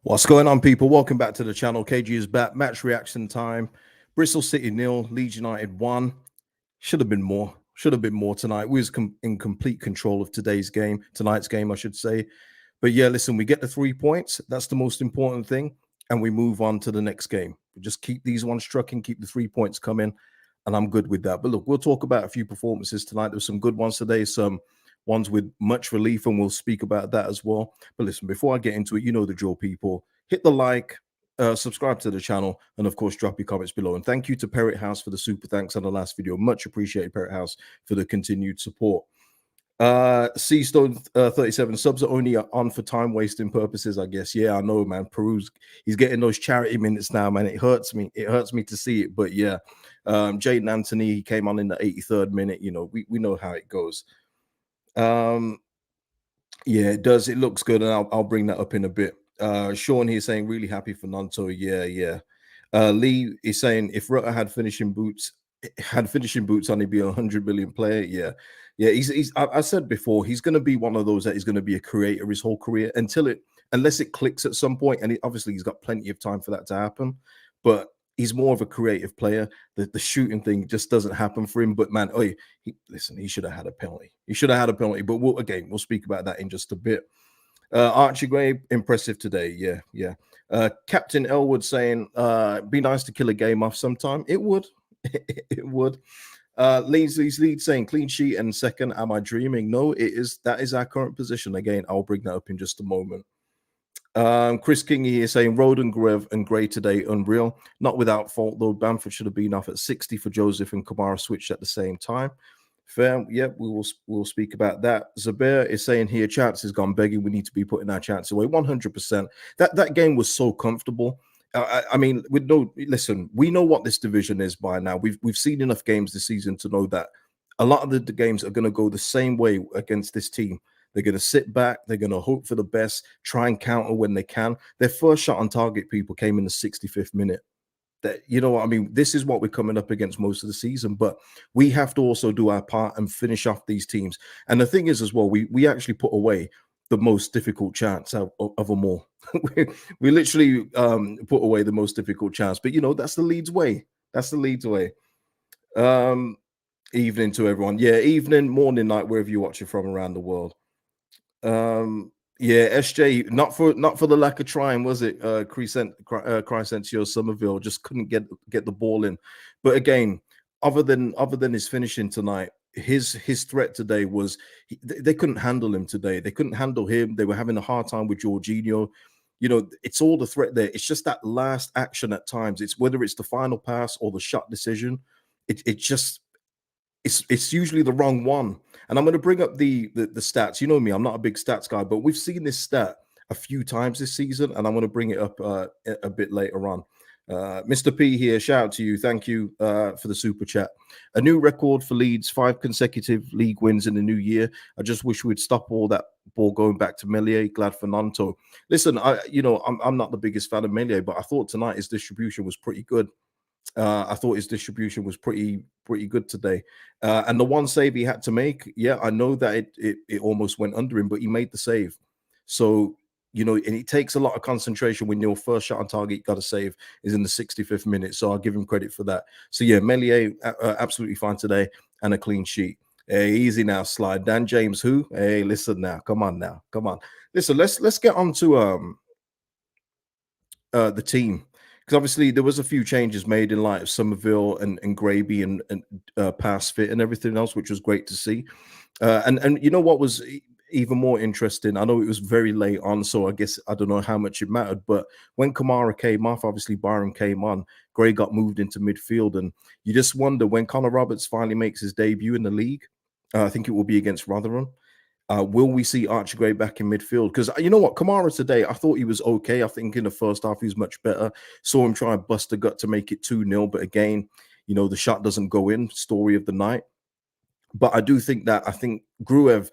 What's going on, people? Welcome back to the channel. KG is back. Match reaction time. Bristol City 0, Leeds United 1. Should have been more. Should have been more tonight. We was in complete control of tonight's game, I should say. But yeah, listen, we get the 3 points. That's the most important thing. And we move on to the next game. We just keep these ones trucking, keep the 3 points coming. And I'm good with that. But look, we'll talk about a few performances tonight. There's some good ones today, some ones with much relief, and we'll speak about that as well. But listen, before I get into it, you know the drill, people. Hit the like, subscribe to the channel, and of course, drop your comments below. And thank you to Parrot House for the super thanks on the last video. Much appreciated, Parrot House, for the continued support. C Stone 37 subs are only on for time wasting purposes, I guess. Yeah, I know, man. Peru's he's getting those charity minutes now, man. It hurts me. It hurts me to see it, but yeah. Jaden Anthony, he came on in the 83rd minute. You know, we know how it goes. Yeah, it does. It looks good, and I'll bring that up in a bit. Sean here saying really happy for Gnonto. Yeah. Lee is saying if Rutter had finishing boots on, he'd be a 100 million player. Yeah. I said before, he's going to be one of those that is going to be a creator his whole career unless it clicks at some point, and obviously he's got plenty of time for that to happen. But he's more of a creative player. The shooting thing just doesn't happen for him. But man, listen, he should have had a penalty. He should have had a penalty. But we'll speak about that in just a bit. Archie Gray, impressive today. Yeah. Captain Elwood saying, be nice to kill a game off sometime. It would. It would. Leeds saying clean sheet and second. Am I dreaming? No, that is our current position. Again, I'll bring that up in just a moment. Chris King here saying Roden, Grev, and Gray today unreal. Not without fault though. Bamford should have been off at 60 for Joseph, and Kamara switched at the same time. Fair, yeah, we'll speak about that. Zubair is saying here, chance has gone begging. We need to be putting our chance away. 100%. That game was so comfortable. I mean, listen, we know what this division is by now. We've seen enough games this season to know that a lot of the games are going to go the same way against this team. They're going to sit back. They're going to hope for the best, try and counter when they can. Their first shot on target, people, came in the 65th minute. That, you know what I mean? This is what we're coming up against most of the season, but we have to also do our part and finish off these teams. And the thing is as well, we actually put away the most difficult chance of them all. we literally put away the most difficult chance, but you know, that's the Leeds way. That's the Leeds way. Evening to everyone. Yeah, evening, morning, night, wherever you watch it from around the world. Yeah, SJ, not for the lack of trying, was it? Crescencio Somerville just couldn't get the ball in. But again, other than his finishing tonight, his threat today was they couldn't handle him today. They couldn't handle him. They were having a hard time with Jorginho. You know, it's all the threat there. It's just that last action at times. It's whether it's the final pass or the shot decision. It's usually the wrong one. And I'm going to bring up the stats. You know me, I'm not a big stats guy, but we've seen this stat a few times this season, and I'm going to bring it up a bit later on. Mr. P here, shout out to you. Thank you for the super chat. A new record for Leeds, 5 consecutive league wins in the new year. I just wish we'd stop all that ball going back to Meslier. Glad for Gnonto. Listen, I'm not the biggest fan of Meslier, but I thought tonight his distribution was pretty good. I thought his distribution was pretty good today. And the one save he had to make, yeah, I know that it almost went under him, but he made the save. So, you know, and it takes a lot of concentration when your first shot on target you got to save is in the 65th minute. So I'll give him credit for that. So yeah, Meslier absolutely fine today and a clean sheet. Hey, easy now, slide. Dan James, who? Hey, listen now. Come on now. Come on. Listen, let's get on to the team. Because obviously there was a few changes made in light of Somerville and Graby and pass fit and everything else, which was great to see. And you know what was even more interesting? I know it was very late on, so I guess I don't know how much it mattered. But when Kamara came off, obviously Byron came on. Gray got moved into midfield, and you just wonder when Connor Roberts finally makes his debut in the league. I think it will be against Rotherham. Will we see Archie Gray back in midfield? Because you know what, Kamara today, I thought he was okay. I think in the first half he was much better. Saw him try and bust a gut to make it 2-0, but again, you know, the shot doesn't go in. Story of the night. But I do think Gruev,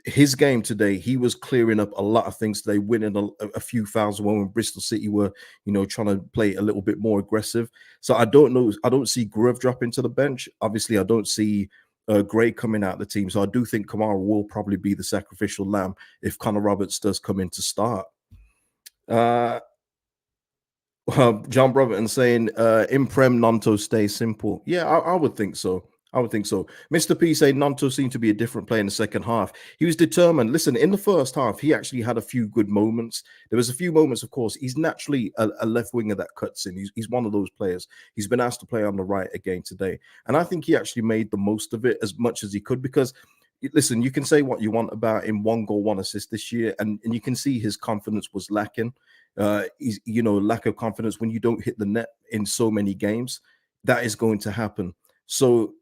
his game today, he was clearing up a lot of things today, winning a few fouls when Bristol City were, you know, trying to play a little bit more aggressive. So I don't know. I don't see Gruev dropping to the bench. Obviously, I don't see Gray coming out of the team. So I do think Kamara will probably be the sacrificial lamb if Connor Roberts does come in to start. John Brotherton saying, in Prem, Gnonto stay simple. Yeah, I would think so. I would think so. Mr. P saying Gnonto seemed to be a different player in the second half. He was determined. Listen, in the first half, he actually had a few good moments. There was a few moments, of course. He's naturally a left winger that cuts in. He's one of those players. He's been asked to play on the right again today. And I think he actually made the most of it as much as he could because listen, you can say what you want about him, 1 goal, 1 assist this year, and you can see his confidence was lacking. He's, lack of confidence when you don't hit the net in so many games, that is going to happen. So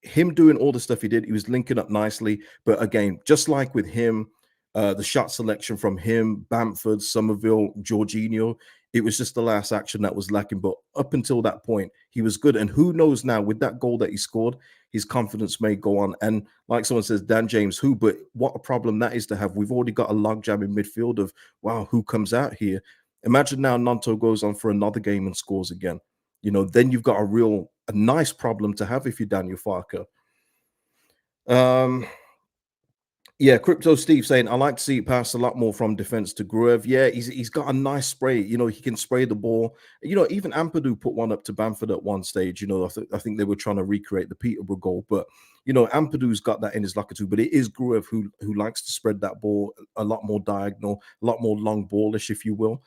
him doing all the stuff he did, he was linking up nicely. But again, just like with him, the shot selection from him, Bamford, Somerville, Jorginho, it was just the last action that was lacking. But up until that point, he was good. And who knows now with that goal that he scored, his confidence may go on. And like someone says, Dan James, who? But what a problem that is to have. We've already got a logjam in midfield of, wow, who comes out here? Imagine now Gnonto goes on for another game and scores again. Then you've got a nice problem to have if you're Daniel Farker. Yeah, Crypto Steve saying I like to see it pass a lot more from defense to Gruev. Yeah, he's got a nice spray. He can spray the ball. Even Ampadu put one up to Bamford at one stage. I think they were trying to recreate the Peterborough goal, but Ampadu's got that in his locker too. But it is Gruev who likes to spread that ball a lot more diagonal, a lot more long ballish, if you will.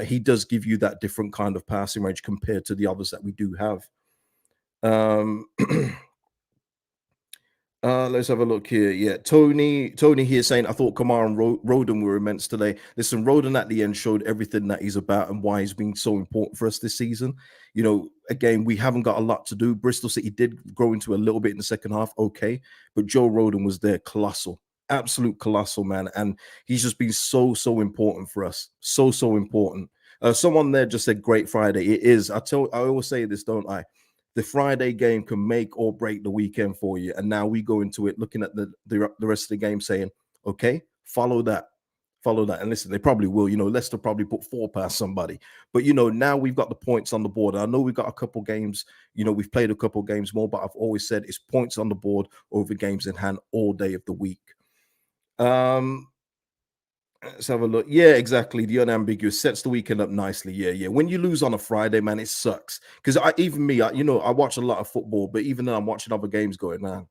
He does give you that different kind of passing range compared to the others that we do have. Let's have a look here. Yeah, Tony here saying I thought Kamara and Roden were immense today. Listen, Roden at the end showed everything that he's about and why he's been so important for us this season. Again, we haven't got a lot to do. Bristol City did grow into a little bit in the second half, okay, but Joe Roden was there, colossal, absolute colossal, man, and he's just been so important for us, so important. Someone there just said, "Great Friday." It is. I always say this, don't I? The Friday game can make or break the weekend for you. And now we go into it looking at the rest of the game saying, okay, follow that. Follow that. And listen, they probably will. Leicester probably put 4 past somebody. But, now we've got the points on the board. I know we've got a couple games, we've played a couple games more, but I've always said it's points on the board over games in hand all day of the week. Let's have a look. Yeah, exactly. The unambiguous sets the weekend up nicely. Yeah. When you lose on a Friday, man, it sucks. Because I watch a lot of football, but even though I'm watching other games going, man,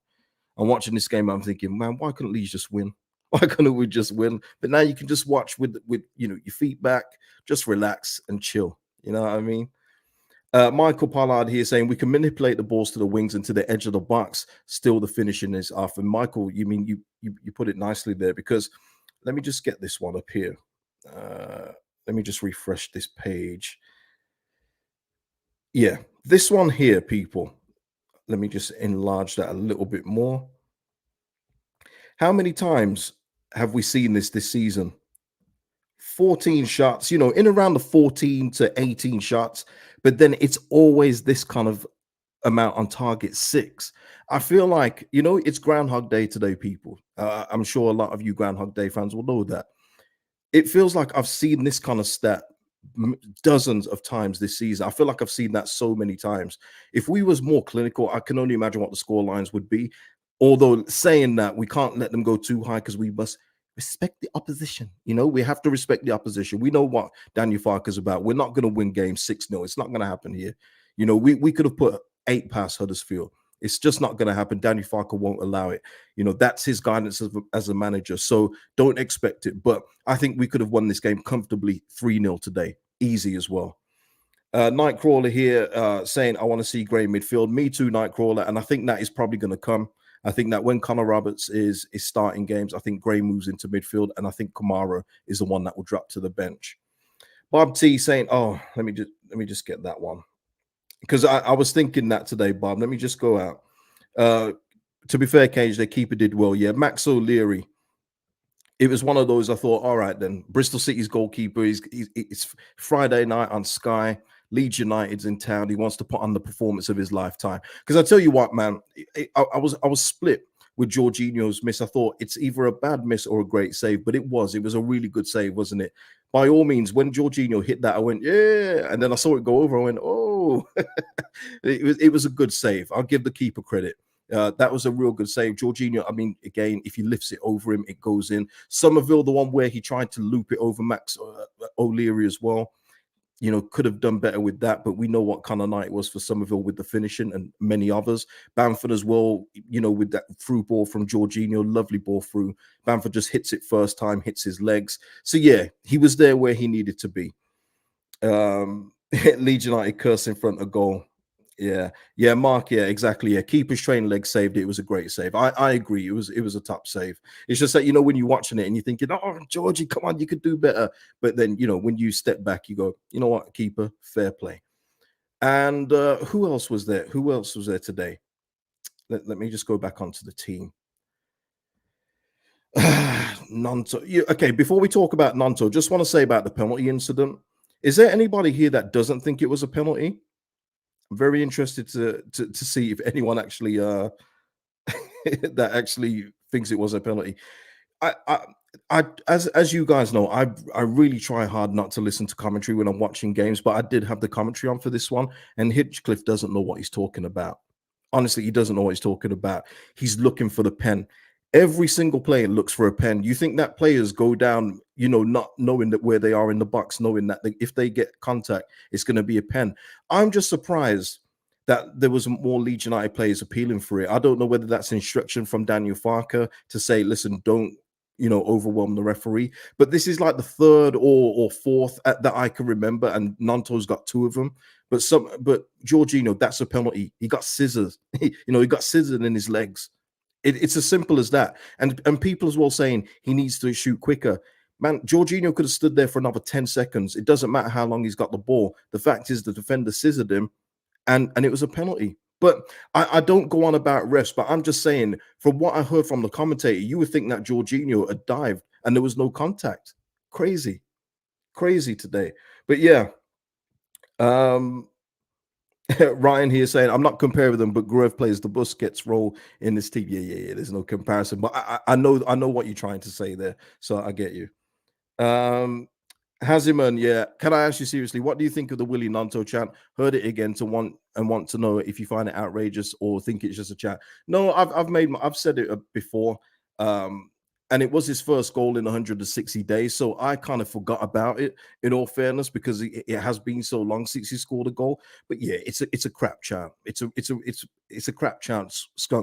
I'm watching this game, I'm thinking, man, why couldn't Leeds just win? Why couldn't we just win? But now you can just watch with your feet back, just relax and chill. You know what I mean? Michael Pollard here saying we can manipulate the balls to the wings and to the edge of the box. Still, the finishing is off. And Michael, you put it nicely there because let me just get this one up here. Let me just refresh this page. Yeah, this one here, people. Let me just enlarge that a little bit more. How many times have we seen this season? 14 shots, in around the 14 to 18 shots, but then it's always this kind of amount on target, 6. I feel like, it's Groundhog Day today, people. I'm sure a lot of you Groundhog Day fans will know that. It feels like I've seen this kind of stat dozens of times this season. I feel like I've seen that so many times. If we was more clinical, I can only imagine what the score lines would be. Although saying that, we can't let them go too high because we must respect the opposition. We have to respect the opposition. We know what Daniel Farker's about. We're not going to win games 6-0. It's not going to happen here. We could have put 8 past Huddersfield. It's just not going to happen. Daniel Farker won't allow it. That's his guidance as a manager. So don't expect it. But I think we could have won this game comfortably 3-0 today. Easy as well. Nightcrawler here saying, I want to see Gray midfield. Me too, Nightcrawler. And I think that is probably going to come. I think that when Connor Roberts is starting games, I think Gray moves into midfield. And I think Kamara is the one that will drop to the bench. Bob T saying, oh, let me just get that one. Because I was thinking that today, Bob. Let me just go out. To be fair, Cage, their keeper did well. Yeah, Max O'Leary. It was one of those I thought, all right, then. Bristol City's goalkeeper, it's Friday night on Sky. Leeds United's in town. He wants to put on the performance of his lifetime. Because I tell you what, man, I was split with Jorginho's miss. I thought it's either a bad miss or a great save, but it was a really good save, wasn't it? By all means, when Jorginho hit that, I went, yeah. And then I saw it go over. I went, oh, it was a good save. I'll give the keeper credit. That was a real good save. Jorginho, I mean, again, if he lifts it over him, it goes in. Somerville, the one where he tried to loop it over Max O'Leary as well. could have done better with that, but we know what kind of night it was for Somerville with the finishing and many others. Bamford as well, with that through ball from Jorginho, lovely ball through. Bamford just hits it first time, hits his legs. So yeah, he was there where he needed to be. Leeds United curse in front of goal. Yeah, Mark. Yeah, exactly. Yeah, keeper's train leg saved it. It was a great save. I agree. It was a top save. It's just that when you're watching it and you're thinking, oh, Georgie, come on, you could do better. But then when you step back, you go, you know what, keeper, fair play. And who else was there? Who else was there today? Let me just go back onto the team. Gnonto. Okay, before we talk about Gnonto, just want to say about the penalty incident. Is there anybody here that doesn't think it was a penalty? I'm very interested to see if anyone actually that actually thinks it was a penalty. I, I, as you guys know, I really try hard not to listen to commentary when I'm watching games, but I did have the commentary on for this one, and Hinchcliffe doesn't know what he's talking about. Honestly, he doesn't know what he's talking about. He's looking for the pen. Every single player looks for a pen. You think that players go down, not knowing that where they are in the box, knowing that if they get contact, it's going to be a pen. I'm just surprised that there was more Leeds United players appealing for it. I don't know whether that's instruction from Daniel Farker to say, listen, don't overwhelm the referee. But this is like the third or fourth that I can remember, and Gnonto's got two of them. But Jorginho, that's a penalty. He got scissors. He got scissored in his legs. It's as simple as that. And people as well saying he needs to shoot quicker. Man, Jorginho could have stood there for another 10 seconds. It doesn't matter how long he's got the ball. The fact is the defender scissored him, and it was a penalty. But I don't go on about refs, but I'm just saying, from what I heard from the commentator, you would think that Jorginho had dived and there was no contact. Crazy today. But yeah, Ryan here saying, I'm not comparing them, but Grove plays the Busquets role in this team. Yeah. There's no comparison, but I know what you're trying to say there, so I get you. Haziman, yeah. Can I ask you seriously, what do you think of the Willy Gnonto chant? Heard it again want to know if you find it outrageous or think it's just a chant. No, I've said it before. And it was his first goal in 160 days, so I kind of forgot about it. In all fairness, because it has been so long since he scored a goal. But yeah, it's a crap chant. It's a crap chant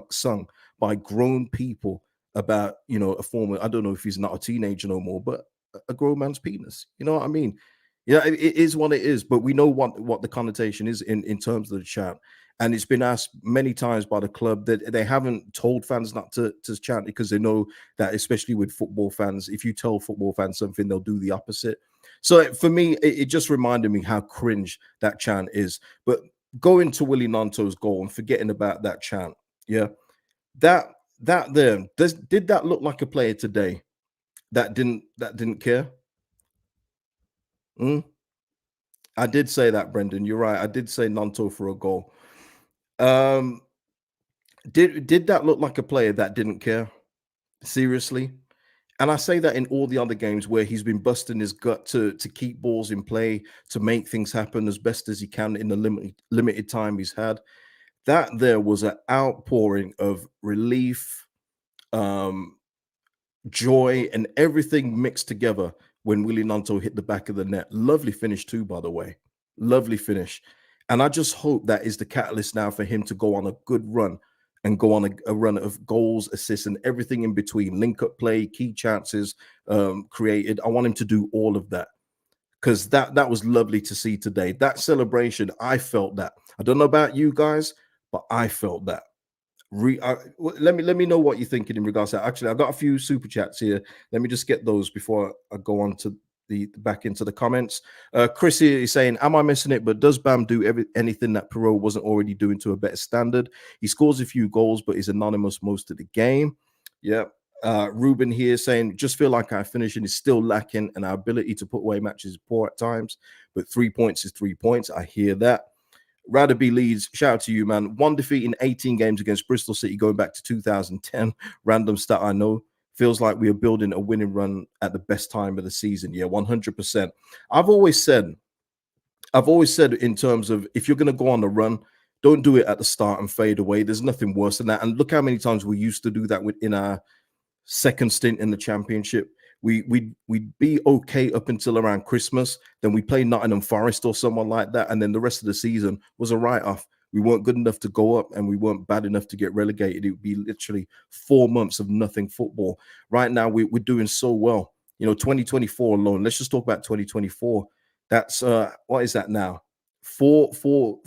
sung by grown people about a former. I don't know if he's not a teenager no more, but a grown man's penis. You know what I mean? Yeah, it is what it is, but we know what the connotation is in terms of the chant. And it's been asked many times by the club that they haven't told fans not to chant, because they know that, especially with football fans, if you tell football fans something, they'll do the opposite. So for me, it just reminded me how cringe that chant is. But going to Willy Gnonto's goal and forgetting about that chant, yeah, that there, did that look like a player today that didn't care? I did say that, Brendan. You're right. I did say Gnonto for a goal. Did that look like a player that didn't care? Seriously? And I say that in all the other games where he's been busting his gut to keep balls in play, to make things happen as best as he can in the limited time he's had. That there was an outpouring of relief, joy, and everything mixed together when Willy Gnonto hit the back of the net. Lovely finish too, by the way. Lovely finish. And I just hope that is the catalyst now for him to go on a good run and go on a run of goals, assists, and everything in between. Link-up play, key chances created. I want him to do all of that, because that was lovely to see today. That celebration, I felt that. I don't know about you guys, but I felt that. Let me know what you're thinking in regards to that. Actually, I've got a few super chats here. Let me just get those before I go on to the back into the comments. Chris here is saying, am I missing it? But does Bam do anything that Perot wasn't already doing to a better standard? He scores a few goals, but is anonymous most of the game. Yeah. Ruben here saying, just feel like our finishing is still lacking and our ability to put away matches is poor at times, but 3 points is 3 points. I hear that. Rather be Leeds, shout out to you, man. 1 defeat in 18 games against Bristol City going back to 2010. Random stat I know. Feels like we are building a winning run at the best time of the season. Yeah, 100%. I've always said in terms of, if you're going to go on a run, don't do it at the start and fade away. There's nothing worse than that. And look how many times we used to do that in our second stint in the championship. we'd be okay up until around Christmas. Then we play Nottingham Forest or someone like that, and then the rest of the season was a write-off. We weren't good enough to go up, and we weren't bad enough to get relegated. It would be literally 4 months of nothing football. Right now, we're doing so well. 2024 alone. Let's just talk about 2024. That's what is that now? Four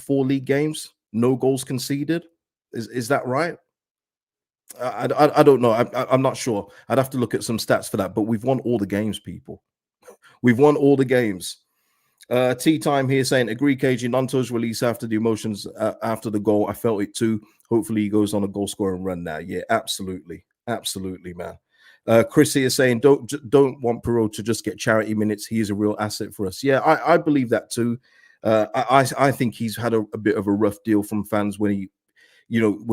league games, no goals conceded. Is that right? I don't know. I'm not sure. I'd have to look at some stats for that. But we've won all the games, people. We've won all the games. Tea time here saying, agree, KG. Gnonto's release after the emotions after the goal. I felt it too. Hopefully he goes on a goal scoring run now. Yeah, absolutely. Absolutely, man. Chris here saying, don't want Perot to just get charity minutes. He is a real asset for us. Yeah, I believe that too. I think he's had a bit of a rough deal from fans when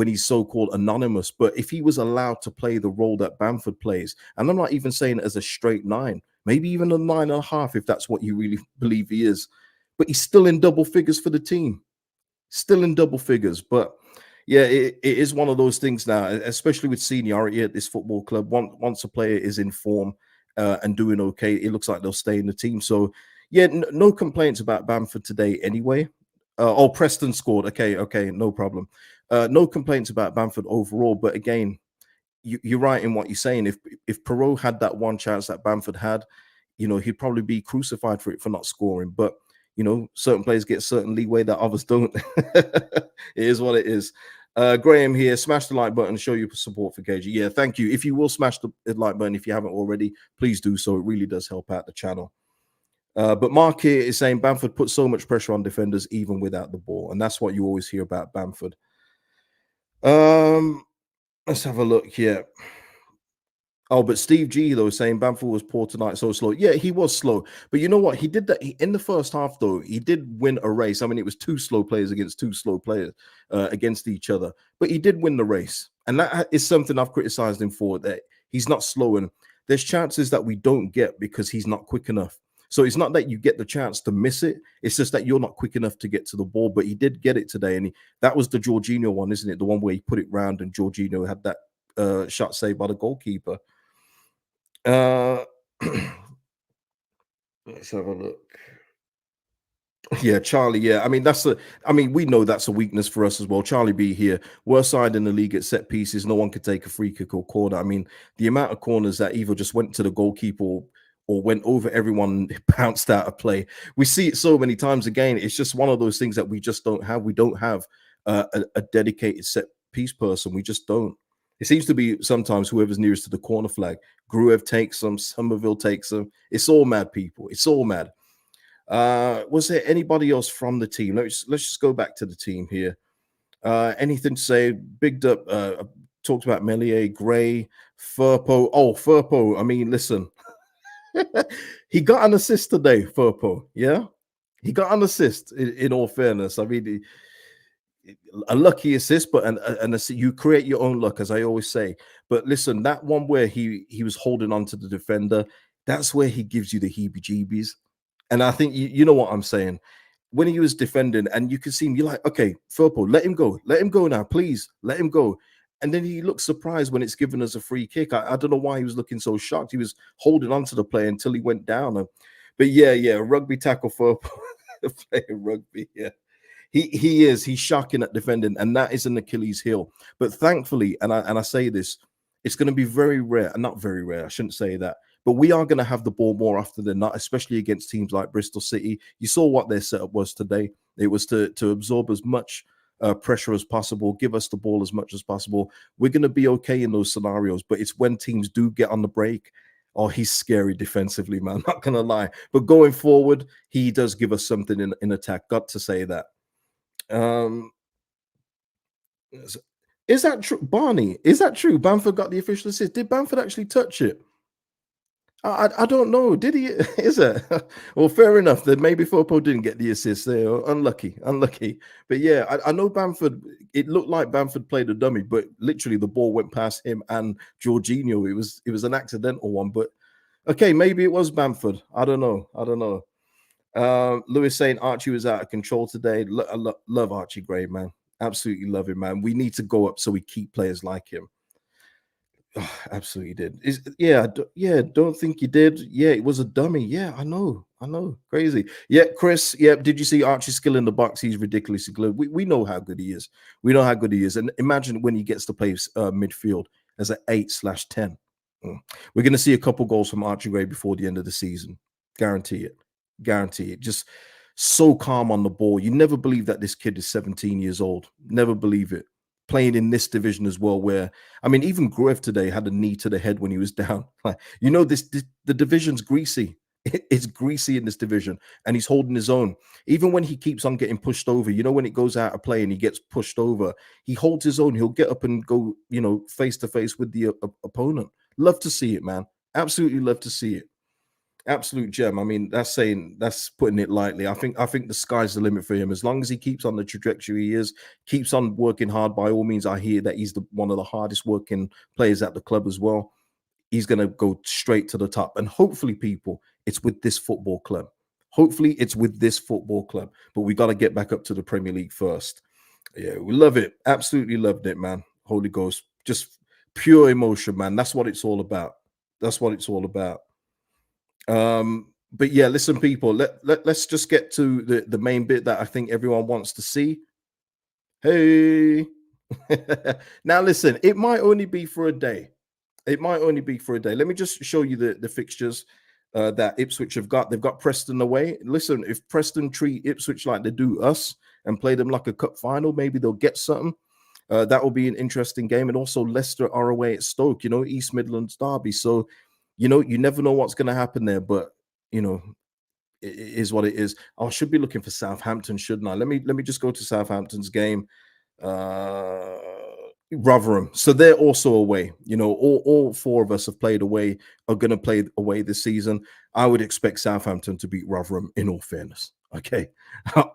he's so-called anonymous. But if he was allowed to play the role that Bamford plays, and I'm not even saying it as a straight nine, maybe even a 9.5, if that's what you really believe he is, but he's still in double figures for the team, still in double figures. But yeah, it is one of those things now, especially with seniority at this football club. Once a player is in form and doing okay, it looks like they'll stay in the team. So yeah, no complaints about Bamford today anyway. Preston scored. Okay, no problem. No complaints about Bamford overall, but again, you're right in what you're saying. If Perot had that one chance that Bamford had, he'd probably be crucified for it for not scoring. But certain players get certain leeway that others don't. It is what it is. Graham here, smash the like button, show your support for KG. Yeah, thank you. If you will smash the like button, if you haven't already, please do so. It really does help out the channel. But Mark here is saying Bamford puts so much pressure on defenders even without the ball, and that's what you always hear about Bamford. Let's have a look here. Oh, but Steve G though saying Bamford was poor tonight, so slow. Yeah, he was slow, but you know what? He did that in the first half though. He did win a race. I mean, it was two slow players against two slow players against each other, but he did win the race, and that is something I've criticized him for. That he's not slow, and there's chances that we don't get because he's not quick enough. So it's not that you get the chance to miss it; it's just that you're not quick enough to get to the ball. But he did get it today, and that was the Jorginho one, isn't it? The one where he put it round, and Jorginho had that shot saved by the goalkeeper. Let's have a look. Yeah, Charlie. Yeah, I mean we know that's a weakness for us as well. Charlie B here, worst side in the league at set pieces. No one could take a free kick or corner. I mean, the amount of corners that either just went to the goalkeeper or went over everyone, bounced out of play. We see it so many times. Again, it's just one of those things that we just don't have. We don't have a dedicated set piece person. We just don't. It seems to be sometimes whoever's nearest to the corner flag. Gruev takes them, Somerville takes them. It's all mad, people. It's all mad. Was there anybody else from the team? Let's just go back to the team here. Anything to say? Bigged up, talked about Melier, Gray, Firpo. Oh, Firpo. I mean, listen, he got an assist today, Firpo. Yeah, he got an assist. In all fairness, I mean, a lucky assist, but you create your own luck, as I always say. But listen, that one where he was holding on to the defender, that's where he gives you the heebie-jeebies. And I think you know what I'm saying. When he was defending, and you can see him, you're like, okay, Firpo, let him go now, please, let him go. And then he looks surprised when it's given us a free kick. I don't know why he was looking so shocked. He was holding on to the play until he went down. But yeah, rugby tackle Firpo, playing rugby, yeah. He's shocking at defending, and that is an Achilles heel. But thankfully, and I say this, it's going to be very rare, and not very rare, I shouldn't say that, but we are going to have the ball more often than not, especially against teams like Bristol City. You saw what their setup was today. It was to absorb as much pressure as possible, give us the ball as much as possible. We're going to be okay in those scenarios, but it's when teams do get on the break. Oh, he's scary defensively, man. Not going to lie. But going forward, he does give us something in attack. Got to say that. Is that true, Barney? Is that true? Bamford got the official assist. Did Bamford actually touch it? I don't know. Did he? Is it? Well, fair enough. Then maybe Fopo didn't get the assist there. Unlucky. But yeah, I know Bamford. It looked like Bamford played a dummy, but literally the ball went past him and Jorginho. It was an accidental one. But okay, maybe it was Bamford. I don't know. Lewis saying Archie was out of control today. Love Archie Gray, man. Absolutely love him, man. We need to go up so we keep players like him. Absolutely did. Yeah, yeah, don't think you did. Yeah, it was a dummy. Yeah, I know, crazy. Yeah, Chris. Yeah, did you see Archie's skill in the box? He's ridiculously good. We know how good he is. We know how good he is. And imagine when he gets to play midfield as an 8/10. Mm. We're going to see a couple goals from Archie Gray before the end of the season. Guarantee it. Guarantee it. Just so calm on the ball. You never believe that this kid is 17 years old. Never believe it. Playing in this division as well, where I mean, even Gruev today had a knee to the head when he was down. Like, this the division's greasy. It's greasy in this division, and he's holding his own. Even when he keeps on getting pushed over, when it goes out of play and he gets pushed over, he holds his own. He'll get up and go, face to face with the opponent. Love to see it, man. Absolutely love to see it. Absolute gem. I mean, that's putting it lightly. I think the sky's the limit for him. As long as he keeps on the trajectory he is, keeps on working hard. By all means, I hear that he's one of the hardest working players at the club as well. He's going to go straight to the top. And hopefully, people, it's with this football club. Hopefully, it's with this football club. But we got to get back up to the Premier League first. Yeah, we love it. Absolutely loved it, man. Holy Ghost, just pure emotion, man. That's what it's all about. That's what it's all about. But yeah, listen, people, let's just get to the main bit that I think everyone wants to see. Hey, now listen, it might only be for a day. It might only be for a day. Let me just show you the fixtures that Ipswich have got. They've got Preston away. Listen, if Preston treat Ipswich like they do us and play them like a cup final, maybe they'll get something. That will be an interesting game. And also Leicester are away at Stoke, East Midlands derby. So, you never know what's going to happen there, but it is what it is. I should be looking for Southampton, shouldn't I? Let me just go to Southampton's game. Uh Rotherham. So they're also away. All four of us have played away, are going to play away this season. I would expect Southampton to beat Rotherham, in all fairness. Okay.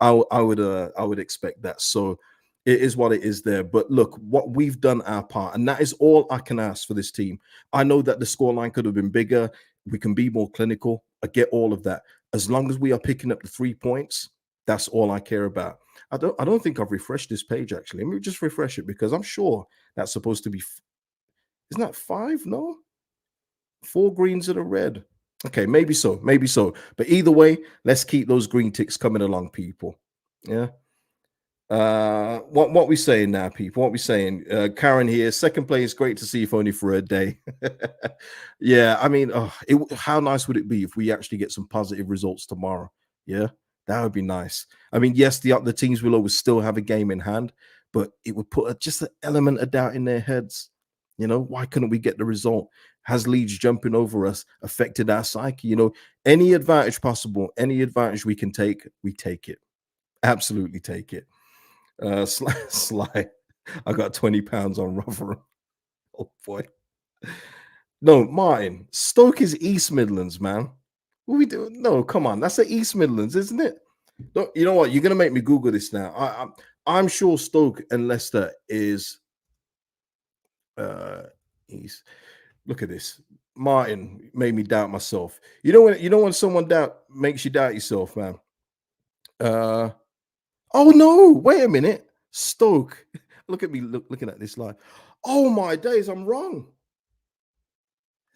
I would expect that. So it is what it is there. But look, what we've done our part, and that is all I can ask for this team. I know that the scoreline could have been bigger. We can be more clinical. I get all of that. As long as we are picking up the 3 points, that's all I care about. I don't think I've refreshed this page actually. Let me just refresh it because I'm sure that's supposed to be isn't that 5? No? 4 greens and a red. Okay, maybe so. Maybe so. But either way, let's keep those green ticks coming along, people. Yeah. What we saying now, people? What we saying? Karen here. Second place, great to see, if only for a day. Yeah, I mean, how nice would it be if we actually get some positive results tomorrow? Yeah, that would be nice. I mean, yes, the teams will always still have a game in hand, but it would put just an element of doubt in their heads. Why couldn't we get the result? Has Leeds jumping over us affected our psyche? Any advantage possible, any advantage we can take, we take it. Absolutely take it. Sly. I got £20 on Rotherham. Oh boy. No, Martin. Stoke is East Midlands, man. What we do? No, come on. That's the East Midlands, isn't it? Look, you know what? You're gonna make me Google this now. I'm sure Stoke and Leicester is uh East. Look at this. Martin made me doubt myself. You know when someone makes you doubt yourself, man. Uh Oh no! Wait a minute, Stoke. Look at me looking at this line. Oh my days, I'm wrong.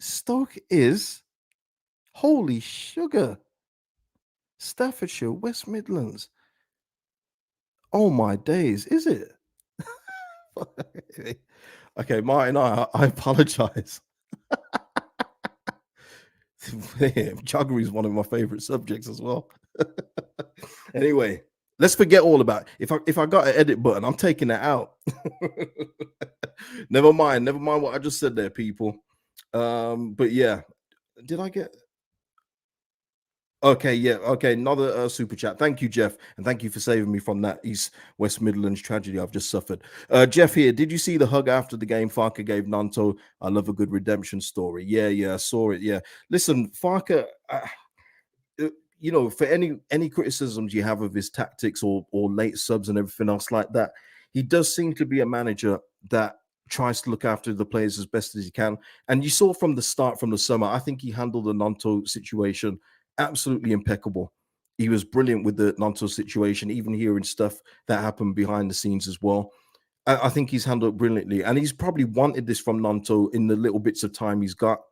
Stoke is holy sugar. Staffordshire, West Midlands. Oh my days, is it? Okay, Martin, I apologize. Geography is one of my favorite subjects as well. Anyway, let's forget all about it. If I got an edit button, I'm taking that out. Never mind what I just said there, people. But yeah, did I get okay? Yeah, okay. Another super chat. Thank you, Jeff, and thank you for saving me from that East West Midlands tragedy I've just suffered. Jeff here. Did you see the hug after the game Farker gave Gnonto? I love a good redemption story. Yeah, I saw it. Yeah, listen, Farker. For any criticisms you have of his tactics or late subs and everything else like that, he does seem to be a manager that tries to look after the players as best as he can. And you saw from the start, from the summer, I think he handled the Gnonto situation absolutely impeccable. He was brilliant with the Gnonto situation, even hearing stuff that happened behind the scenes as well. I think he's handled brilliantly, and he's probably wanted this from Gnonto in the little bits of time he's got.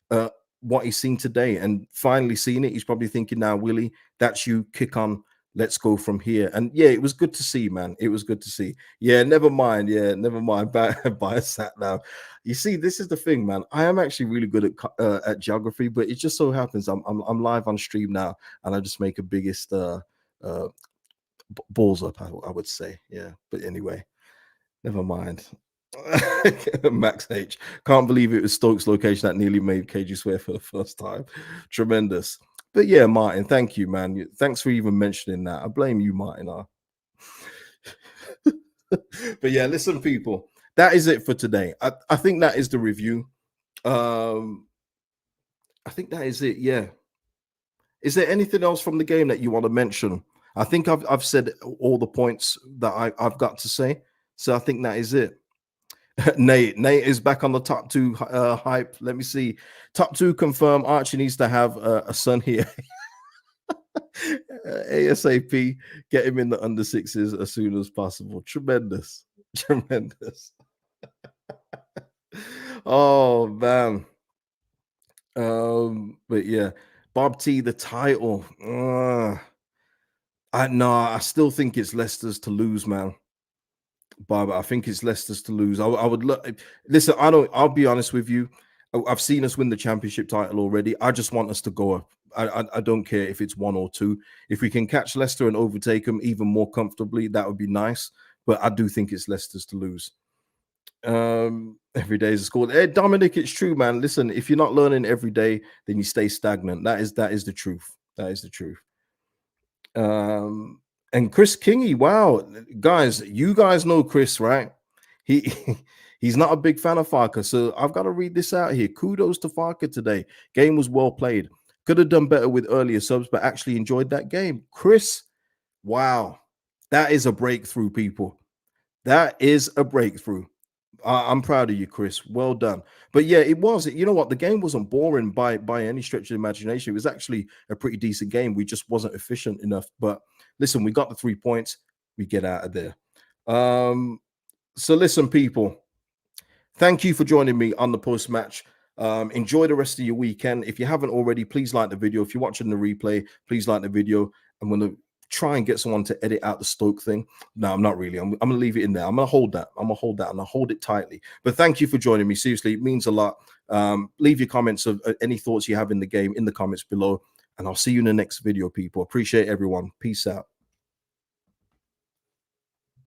Uh, what he's seen today, and finally seen it, he's probably thinking now, Willie, that's you. Kick on. Let's go from here. And yeah, it was good to see, man. It was good to see. Yeah, never mind. Yeah, never mind. Buy a sat now. You see, this is the thing, man. I am actually really good at geography, but it just so happens I'm live on stream now, and I just make a biggest balls up. I would say, yeah. But anyway. Never mind. Max H. Can't believe it was Stokes' location that nearly made KG swear for the first time. Tremendous. But yeah, Martin, thank you, man. Thanks for even mentioning that. I blame you, Martin. But yeah, listen, people, that is it for today. I think that is the review. I think that is it. Yeah. Is there anything else from the game that you want to mention? I think I've said all the points that I've got to say. So I think that is it. Nate is back on the top two hype. Let me see. Top two confirm. Archie needs to have a son here. ASAP. Get him in the under sixes as soon as possible. Tremendous. Tremendous. Oh man. But yeah, Bob T, the title. I still think it's Leicester's to lose, man. But I think it's Leicester's to lose. I would look. Listen, I'll be honest with you. I've seen us win the championship title already. I just want us to go up. I don't care if it's 1 or 2. If we can catch Leicester and overtake them even more comfortably, that would be nice. But I do think it's Leicester's to lose. Every day is a score. Hey, Dominic, it's true, man. Listen, if you're not learning every day, then you stay stagnant. That is the truth. That is the truth. And Chris Kingy, wow, guys, you guys know Chris, right? He's not a big fan of Farker, so I've got to read this out here. Kudos to Farker today. Game was well played. Could have done better with earlier subs, but actually enjoyed that game. Chris, wow, that is a breakthrough, people. That is a breakthrough. I'm proud of you, Chris. Well done. But yeah, it was. You know what? The game wasn't boring by any stretch of the imagination. It was actually a pretty decent game. We just wasn't efficient enough. But listen, we got the 3 points. We get out of there. So listen, people. Thank you for joining me on the post match. Enjoy the rest of your weekend. If you haven't already, please like the video. If you're watching the replay, please like the video. I'm going to try and get someone to edit out the Stoke thing. No, I'm not really. I'm going to leave it in there. I'm going to hold that. I'm going to hold that and I'll hold it tightly. But thank you for joining me. Seriously, it means a lot. Leave your comments of any thoughts you have in the game in the comments below. And I'll see you in the next video, people. Appreciate everyone. Peace out.